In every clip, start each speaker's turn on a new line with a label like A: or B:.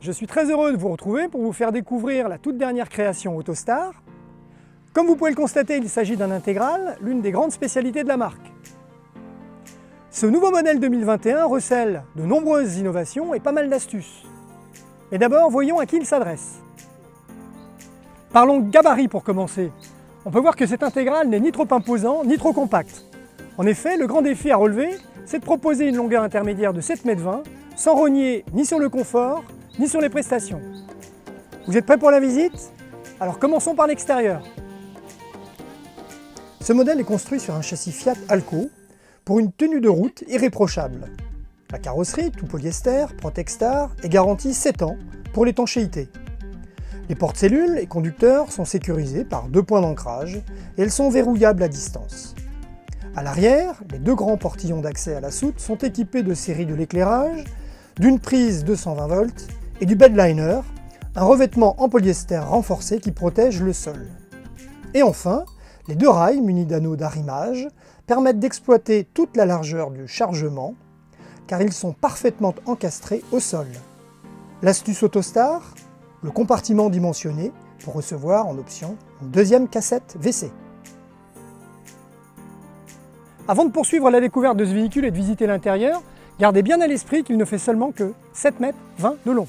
A: Je suis très heureux de vous retrouver pour vous faire découvrir la toute dernière création Autostar. Comme vous pouvez le constater, il s'agit d'un intégral, l'une des grandes spécialités de la marque. Ce nouveau modèle 2021 recèle de nombreuses innovations et pas mal d'astuces. Mais d'abord, voyons à qui il s'adresse. Parlons gabarit pour commencer. On peut voir que cet intégral n'est ni trop imposant, ni trop compact. En effet, le grand défi à relever, c'est de proposer une longueur intermédiaire de 7,20 m, sans rogner ni sur le confort, ni sur les prestations. Vous êtes prêts pour la visite? Alors commençons par l'extérieur. Ce modèle est construit sur un châssis Fiat Alco pour une tenue de route irréprochable. La carrosserie, tout polyester, Protextar, est garantie 7 ans pour l'étanchéité. Les porte-cellules et conducteurs sont sécurisés par 2 points d'ancrage et elles sont verrouillables à distance. À l'arrière, les 2 grands portillons d'accès à la soute sont équipés de séries de l'éclairage, d'une prise 220 volts et du bedliner, un revêtement en polyester renforcé qui protège le sol. Et enfin, les 2 rails munis d'anneaux d'arrimage permettent d'exploiter toute la largeur du chargement, car ils sont parfaitement encastrés au sol. L'astuce Autostar, le compartiment dimensionné pour recevoir en option une 2e cassette WC. Avant de poursuivre la découverte de ce véhicule et de visiter l'intérieur, gardez bien à l'esprit qu'il ne fait seulement que 7,20 m de long.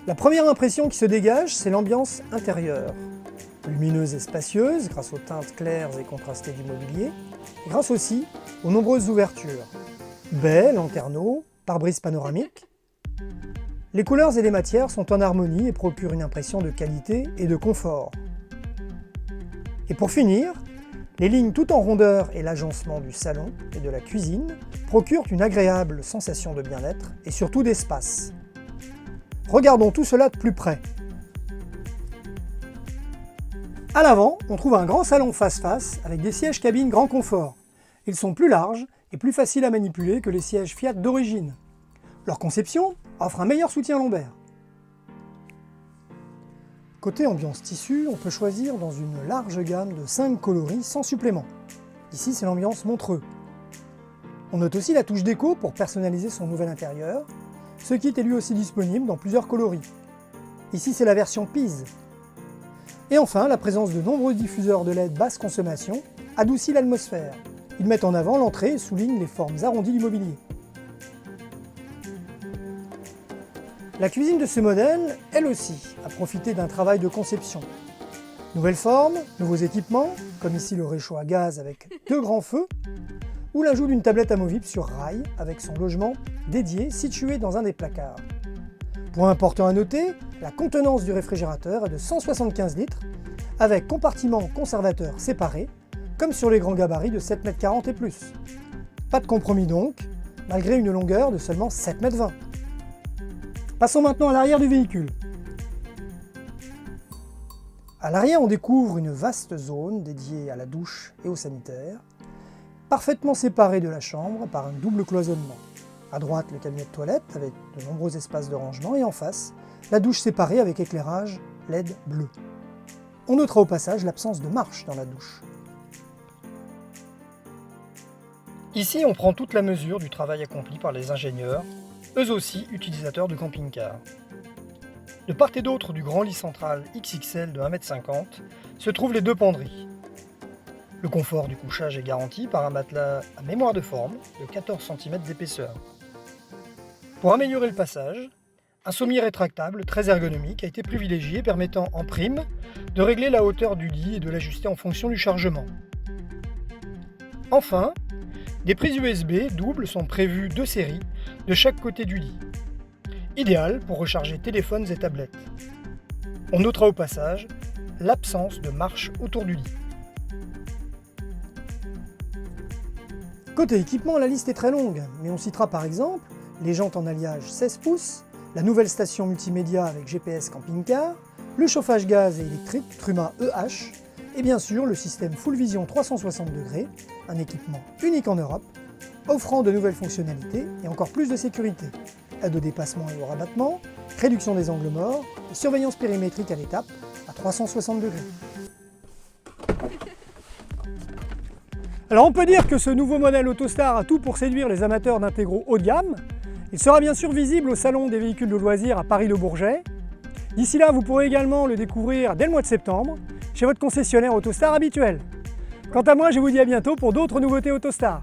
A: La première impression qui se dégage, c'est l'ambiance intérieure. Lumineuse et spacieuse, grâce aux teintes claires et contrastées du mobilier, et grâce aussi aux nombreuses ouvertures. Baies, lanterneaux, pare-brise panoramique. Les couleurs et les matières sont en harmonie et procurent une impression de qualité et de confort. Et pour finir, les lignes tout en rondeur et l'agencement du salon et de la cuisine procurent une agréable sensation de bien-être et surtout d'espace. Regardons tout cela de plus près. À l'avant, on trouve un grand salon face-face avec des sièges cabine grand confort. Ils sont plus larges et plus faciles à manipuler que les sièges Fiat d'origine. Leur conception offre un meilleur soutien lombaire. Côté ambiance tissu, on peut choisir dans une large gamme de 5 coloris sans supplément. Ici, c'est l'ambiance Montreux. On note aussi la touche déco pour personnaliser son nouvel intérieur. Ce kit est lui aussi disponible dans plusieurs coloris. Ici, c'est la version Pise. Et enfin, la présence de nombreux diffuseurs de LED basse consommation adoucit l'atmosphère. Ils mettent en avant l'entrée et soulignent les formes arrondies du mobilier. La cuisine de ce modèle, elle aussi, a profité d'un travail de conception. Nouvelles formes, nouveaux équipements, comme ici le réchaud à gaz avec 2 grands feux, ou l'ajout d'une tablette amovible sur rail avec son logement dédié situé dans un des placards. Point important à noter, la contenance du réfrigérateur est de 175 litres, avec compartiment conservateur séparé, comme sur les grands gabarits de 7,40 m et plus. Pas de compromis donc, malgré une longueur de seulement 7,20 m. Passons maintenant à l'arrière du véhicule. À l'arrière, on découvre une vaste zone dédiée à la douche et aux sanitaires, parfaitement séparée de la chambre par un double cloisonnement. À droite, le cabinet de toilette avec de nombreux espaces de rangement et en face, la douche séparée avec éclairage LED bleu. On notera au passage l'absence de marche dans la douche. Ici, on prend toute la mesure du travail accompli par les ingénieurs, eux aussi utilisateurs de camping-car. De part et d'autre du grand lit central XXL de 1,50 m se trouvent les 2 penderies. Le confort du couchage est garanti par un matelas à mémoire de forme de 14 cm d'épaisseur. Pour améliorer le passage, un sommier rétractable très ergonomique a été privilégié, permettant en prime de régler la hauteur du lit et de l'ajuster en fonction du chargement. Enfin, des prises USB doubles sont prévues de série de chaque côté du lit. Idéal pour recharger téléphones et tablettes. On notera au passage l'absence de marche autour du lit. Côté équipement, la liste est très longue, mais on citera par exemple les jantes en alliage 16 pouces, la nouvelle station multimédia avec GPS camping-car, le chauffage gaz et électrique Truma EH, et bien sûr le système Full Vision 360 degrés, un équipement unique en Europe, offrant de nouvelles fonctionnalités et encore plus de sécurité. Aide au dépassement et au rabattement, réduction des angles morts et surveillance périmétrique à l'étape à 360 degrés. Alors on peut dire que ce nouveau modèle Autostar a tout pour séduire les amateurs d'intégraux haut de gamme. Il sera bien sûr visible au Salon des véhicules de loisirs à Paris-Le Bourget. D'ici là, vous pourrez également le découvrir dès le mois de septembre chez votre concessionnaire Autostar habituel. Quant à moi, je vous dis à bientôt pour d'autres nouveautés Autostar.